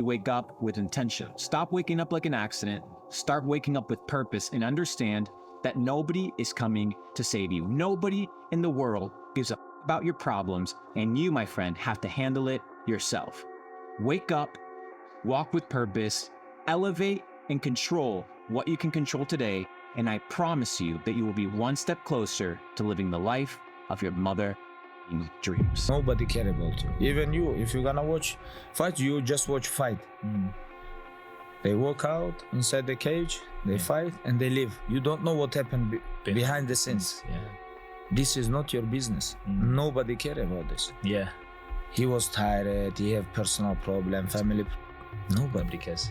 wake up with intention. Stop waking up like an accident. Start waking up with purpose and understand that nobody is coming to save you. Nobody in the world gives a about your problems, and you, my friend, have to handle it yourself. Wake up, walk with purpose, elevate and control what you can control today, and I promise you that you will be one step closer to living the life of your mother dreams. Nobody care about you. Even you, if you're gonna watch fight, you just watch fight. They walk out inside the cage, they fight, and they leave. You don't know what happened behind the scenes. Yeah. This is not your business. Nobody care about this. Yeah. He was tired, he have personal problem, family. Nobody cares.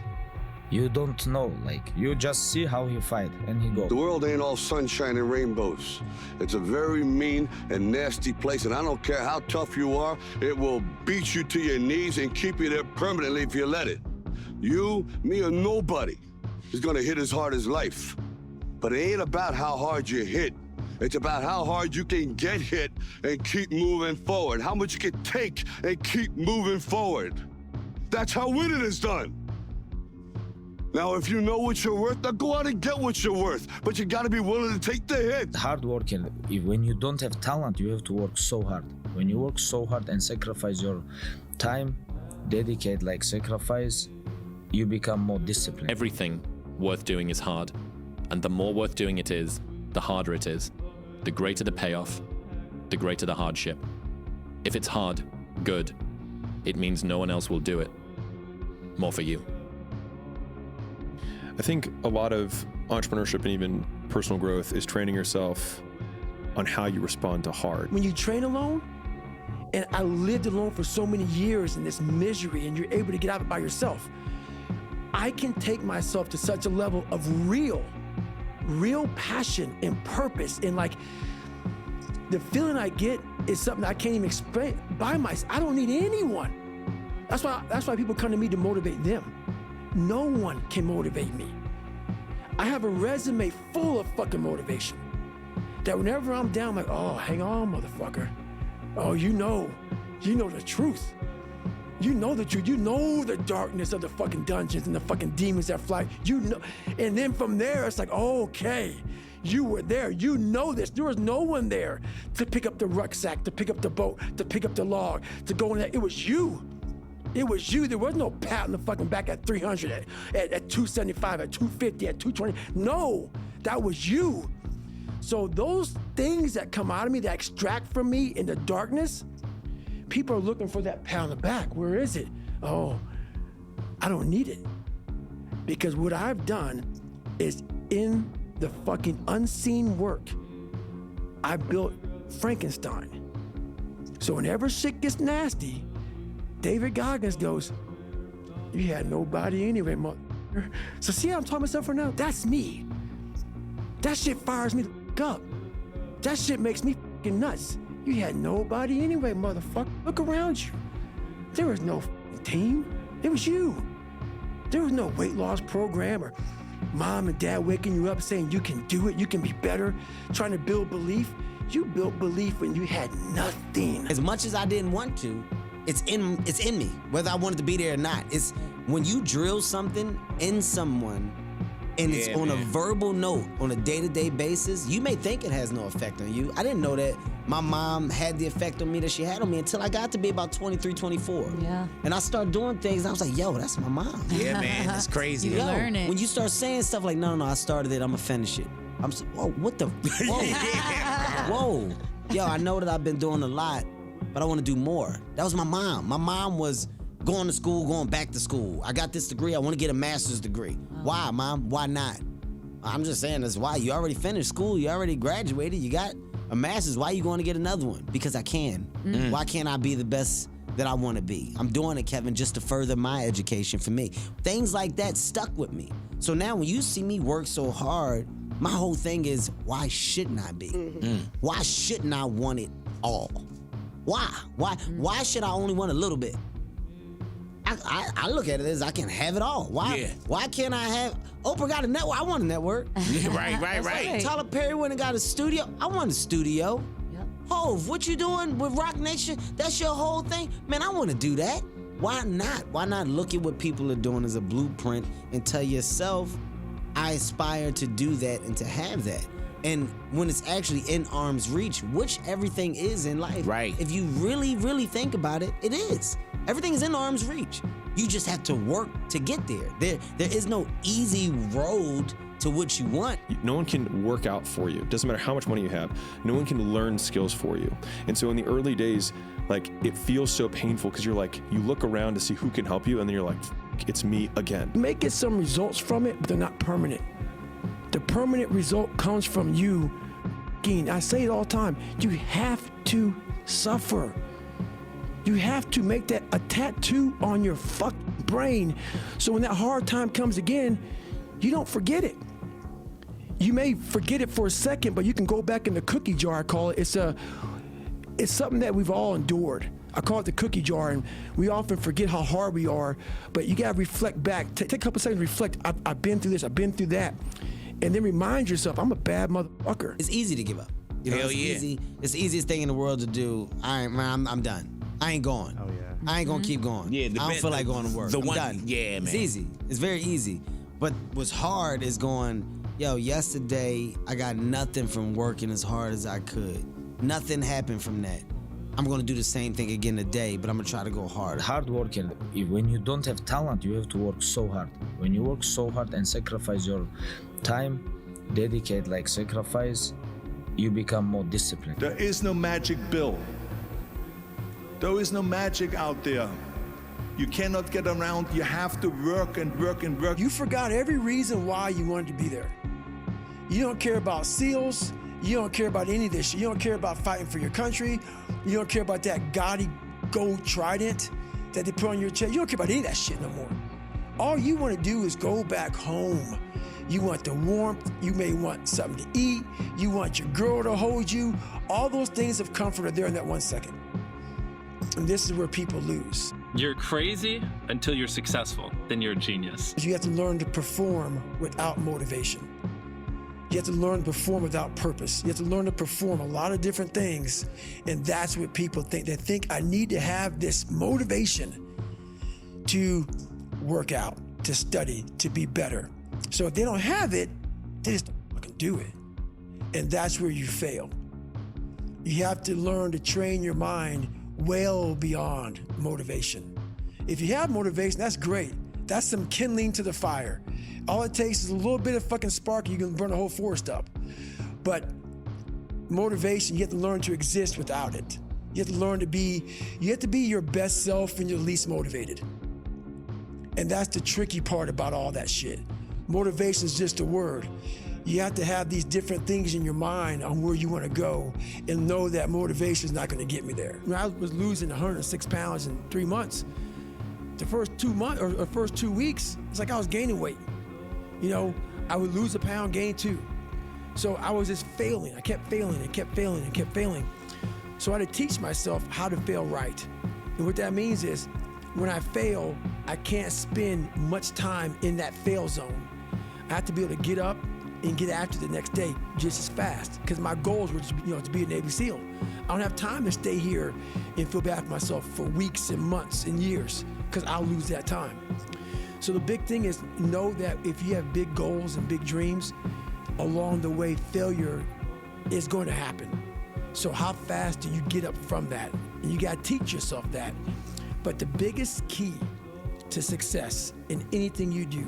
You don't know, like, you just see how he fight and he go. The world ain't all sunshine and rainbows. It's a very mean and nasty place, and I don't care how tough you are, it will beat you to your knees and keep you there permanently if you let it. You, me, or nobody is gonna hit as hard as life. But it ain't about how hard you hit. It's about how hard you can get hit and keep moving forward. How much you can take and keep moving forward. That's how winning is done. Now, if you know what you're worth, now go out and get what you're worth. But you gotta be willing to take the hit. Hard working. When you don't have talent, you have to work so hard. When you work so hard and sacrifice your time, dedicate, like sacrifice, you become more disciplined. Everything worth doing is hard. And the more worth doing it is, the harder it is. The greater the payoff, the greater the hardship. If it's hard, good. It means no one else will do it. More for you. I think a lot of entrepreneurship and even personal growth is training yourself on how you respond to hard. When you train alone, and I lived alone for so many years in this misery, and you're able to get out of it by yourself, I can take myself to such a level of real passion and purpose, and like the feeling I get is something I can't even explain by myself. I don't need anyone. That's why people come to me to motivate them. No one can motivate me. I have a resume full of fucking motivation that whenever I'm down, I'm like, oh, hang on, motherfucker. Oh, you know the truth. You know the truth. You know the darkness of the fucking dungeons and the fucking demons that fly. You know, and then from there, it's like, oh, okay, you were there. You know this. There was no one there to pick up the rucksack, to pick up the boat, to pick up the log, to go in there. It was you. It was you. There was no pat on the fucking back at 300, at 275, at 250, at 220. No, that was you. So those things that come out of me, that extract from me in the darkness, people are looking for that pat on the back. Where is it? Oh, I don't need it. Because what I've done is in the fucking unseen work, I built Frankenstein. So whenever shit gets nasty, David Goggins goes, you had nobody anyway, motherfucker. So see how I'm talking myself right now? That's me. That shit fires me the fuck up. That shit makes me fucking nuts. You had nobody anyway, motherfucker. Look around you. There was no fucking team. It was you. There was no weight loss program or mom and dad waking you up saying you can do it, you can be better, trying to build belief. You built belief when you had nothing. As much as I didn't want to, it's in me, whether I wanted to be there or not. It's when you drill something in someone and it's on a verbal note on a day-to-day basis, you may think it has no effect on you. I didn't know that my mom had the effect on me that she had on me until I got to be about 23, 24. Yeah. And I started doing things, and I was like, yo, that's my mom. Yeah, man, that's crazy. You learn it. When you start saying stuff like, no, I started it, I'm gonna finish it. I'm so, whoa, what the, whoa. Whoa. Yo, I know that I've been doing a lot, but I wanna do more. That was my mom. My mom was going to school, going back to school. I got this degree, I wanna get a master's degree. Why, Mom? Why not? I'm just saying that's why. You already finished school, you already graduated, you got a master's. Why are you going to get another one? Because I can. Why can't I be the best that I wanna be? I'm doing it, Kevin, just to further my education for me. Things like that stuck with me. So now when you see me work so hard, my whole thing is, why shouldn't I be? Why shouldn't I want it all? Why should I only want a little bit? I look at it as I can have it all. Why can't I have, Oprah got a network, I want a network. Right. Tyler Perry went and got a studio, I want a studio. Yep. Hov, what you doing with Rock Nation? That's your whole thing? Man, I want to do that. Why not? Why not look at what people are doing as a blueprint and tell yourself, I aspire to do that and to have that. And when it's actually in arm's reach, which everything is in life. Right. If you really, really think about it, it is. Everything is in arm's reach. You just have to work to get there. There is no easy road to what you want. No one can work out for you. Doesn't matter how much money you have. No one can learn skills for you. And so in the early days, like, it feels so painful because you're like, you look around to see who can help you, and then you're like, it's me again. You may get some results from it, but they're not permanent. The permanent result comes from you. I say it all the time. You have to suffer. You have to make that a tattoo on your fucking brain, so when that hard time comes again, you don't forget it. You may forget it for a second, but you can go back in the cookie jar, I call it. It's something that we've all endured. I call it the cookie jar, and we often forget how hard we are, but you gotta reflect back. Take a couple seconds to reflect. I've been through this, I've been through that. And then remind yourself, I'm a bad motherfucker. It's easy to give up. You know, Hell it's yeah. easy. It's the easiest thing in the world to do. I'm done. I ain't going. Oh, yeah. I ain't gonna keep going. Yeah, I don't feel like going to work. the I'm one- done. yeah, man. It's easy. It's very easy. But what's hard is going, yo, yesterday I got nothing from working as hard as I could. Nothing happened from that. I'm gonna do the same thing again today, but I'm gonna try to go harder. Hard worker. When you don't have talent, you have to work so hard. When you work so hard and sacrifice your time, dedicate, like sacrifice, you become more disciplined. There is no magic pill. There is no magic out there. You cannot get around. You have to work and work and work. You forgot every reason why you wanted to be there. You don't care about SEALs. You don't care about any of this shit. You don't care about fighting for your country. You don't care about that gaudy gold trident that they put on your chest. You don't care about any of that shit no more. All you want to do is go back home. You want the warmth. You may want something to eat. You want your girl to hold you. All those things of comfort are there in that 1 second. And this is where people lose. You're crazy until you're successful. Then you're a genius. You have to learn to perform without motivation. You have to learn to perform without purpose. You have to learn to perform a lot of different things. And that's what people think. They think I need to have this motivation to work out, to study, to be better. So if they don't have it, they just don't fucking do it. And that's where you fail. You have to learn to train your mind well beyond motivation. If you have motivation, that's great. That's some kindling to the fire. All it takes is a little bit of fucking spark, and you can burn a whole forest up. But motivation, you have to learn to exist without it. You have to learn to be, you have to be your best self when you're least motivated. And that's the tricky part about all that shit. Motivation is just a word. You have to have these different things in your mind on where you want to go and know that motivation is not going to get me there. When I was losing 106 pounds in 3 months, the first 2 months or first 2 weeks, it's like I was gaining weight. You know, I would lose a pound, gain 2. So I was just failing. I kept failing and kept failing and kept failing. So I had to teach myself how to fail right. And what that means is when I fail, I can't spend much time in that fail zone. I have to be able to get up and get after the next day just as fast, because my goals were to be a Navy SEAL. I don't have time to stay here and feel bad for myself for weeks and months and years, because I'll lose that time. So the big thing is know that if you have big goals and big dreams, along the way failure is going to happen. So how fast do you get up from that? And you got to teach yourself that. But the biggest key to success in anything you do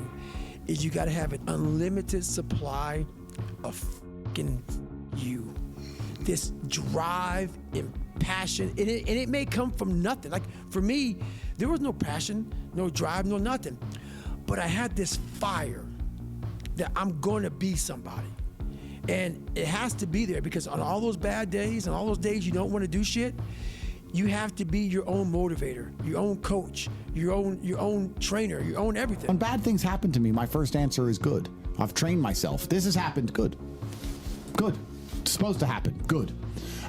is you got to have an unlimited supply of fucking you. This drive and passion, and it may come from nothing. Like for me, there was no passion, no drive, no nothing. But I had this fire that I'm going to be somebody. And it has to be there, because on all those bad days and all those days you don't want to do shit, you have to be your own motivator, your own coach, your own trainer, your own everything. When bad things happen to me, my first answer is good. I've trained myself. This has happened, good. Good. It's supposed to happen, good.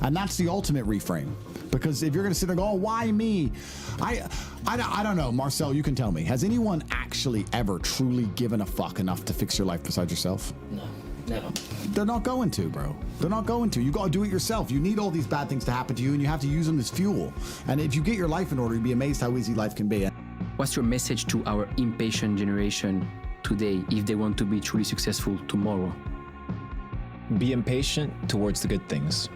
And that's the ultimate reframe. Because if you're gonna sit there and go, oh, why me? I don't know, Marcel, you can tell me. Has anyone actually ever truly given a fuck enough to fix your life besides yourself? No. Never. They're not going to, bro. They're not going to. You got to do it yourself. You need all these bad things to happen to you, and you have to use them as fuel. And if you get your life in order, you'll be amazed how easy life can be. What's your message to our impatient generation today if they want to be truly successful tomorrow? Be impatient towards the good things.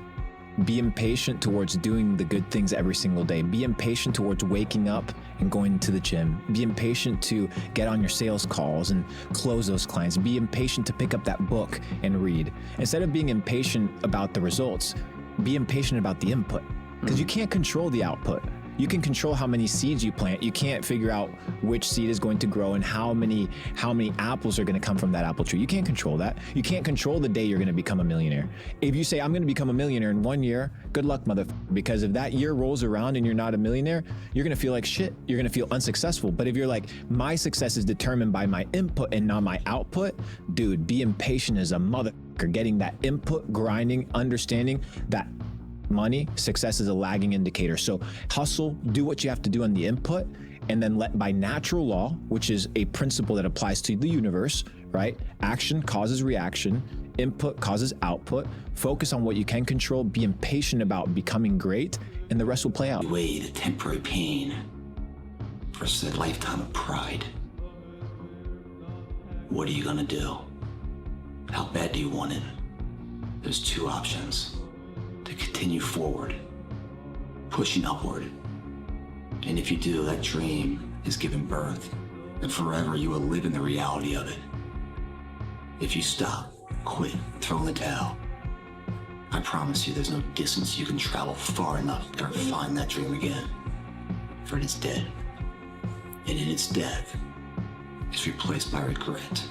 Be impatient towards doing the good things every single day. Be impatient towards waking up and going to the gym. Be impatient to get on your sales calls and close those clients. Be impatient to pick up that book and read. Instead of being impatient about the results, be impatient about the input, because you can't control the output. You can control how many seeds you plant. You can't figure out which seed is going to grow and how many apples are going to come from that apple tree. You can't control that. You can't control the day you're going to become a millionaire. If you say, I'm going to become a millionaire in 1 year, good luck, motherfucker. Because if that year rolls around and you're not a millionaire, you're going to feel like shit. You're going to feel unsuccessful. But if you're like, my success is determined by my input and not my output, dude, be impatient as a motherfucker. Getting that input, grinding, understanding that money, success is a lagging indicator. So hustle, do what you have to do on the input, and then let by natural law, which is a principle that applies to the universe, right? Action causes reaction, input causes output. Focus on what you can control, be impatient about becoming great, and the rest will play out. You weigh the temporary pain versus a lifetime of pride. What are you gonna do? How bad do you want it? There's two options. To continue forward, pushing upward. And if you do, that dream is given birth, and forever you will live in the reality of it. If you stop, quit, throw in the towel, I promise you there's no distance you can travel far enough to ever find that dream again. For it is dead. And in its death, it's replaced by regret.